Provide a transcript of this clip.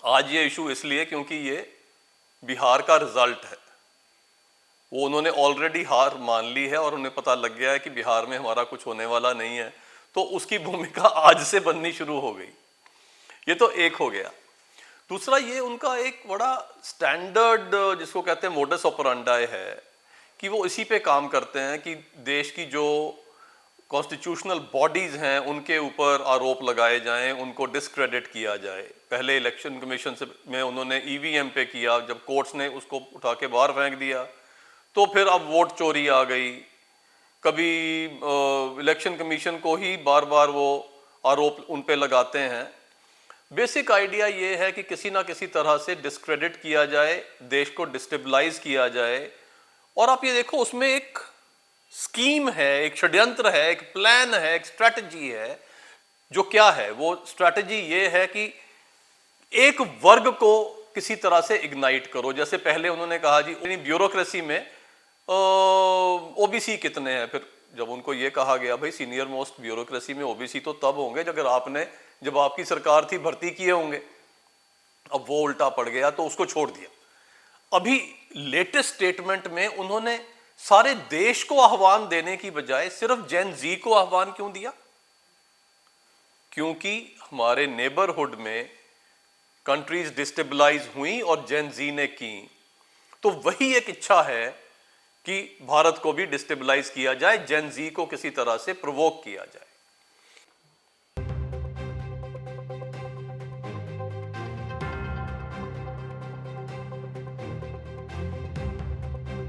आज ये इशू इसलिए क्योंकि ये बिहार का रिजल्ट है। वो उन्होंने ऑलरेडी हार मान ली है और उन्हें पता लग गया है कि बिहार में हमारा कुछ होने वाला नहीं है, तो उसकी भूमिका आज से बननी शुरू हो गई। ये तो एक हो गया। दूसरा, ये उनका एक बड़ा स्टैंडर्ड जिसको कहते हैं मोडस ऑपरेंडाई है कि वो इसी पे काम करते हैं कि देश की जो कॉन्स्टिट्यूशनल बॉडीज हैं उनके ऊपर आरोप लगाए जाएं, उनको डिस्क्रेडिट किया जाए। पहले इलेक्शन कमीशन से में उन्होंने ईवीएम पे किया, जब कोर्ट्स ने उसको उठा के बाहर फेंक दिया तो फिर अब वोट चोरी आ गई। कभी इलेक्शन कमीशन को ही बार बार वो आरोप उन पे लगाते हैं। बेसिक आइडिया ये है कि किसी ना किसी तरह से डिस्क्रेडिट किया जाए, देश को डिस्टेबलाइज किया जाए। और आप ये देखो, उसमें एक स्कीम है, एक षड्यंत्र है, एक प्लान है, एक स्ट्रैटेजी है। जो क्या है वो स्ट्रैटेजी? ये है कि एक वर्ग को किसी तरह से इग्नाइट करो। जैसे पहले उन्होंने कहा जी ब्यूरोक्रेसी में ओबीसी कितने हैं, फिर जब उनको ये कहा गया भाई सीनियर मोस्ट ब्यूरोक्रेसी में ओबीसी तो तब होंगे जब आपकी सरकार थी भर्ती किए होंगे। अब वो उल्टा पड़ गया तो उसको छोड़ दिया। अभी लेटेस्ट स्टेटमेंट में उन्होंने सारे देश को आह्वान देने की बजाय सिर्फ जेन जी को आह्वान क्यों दिया? क्योंकि हमारे नेबरहुड में कंट्रीज डिस्टेबलाइज हुई और जेन जी ने की, तो वही एक इच्छा है कि भारत को भी डिस्टेबलाइज किया जाए, जेन जी को किसी तरह से प्रोवोक किया जाए।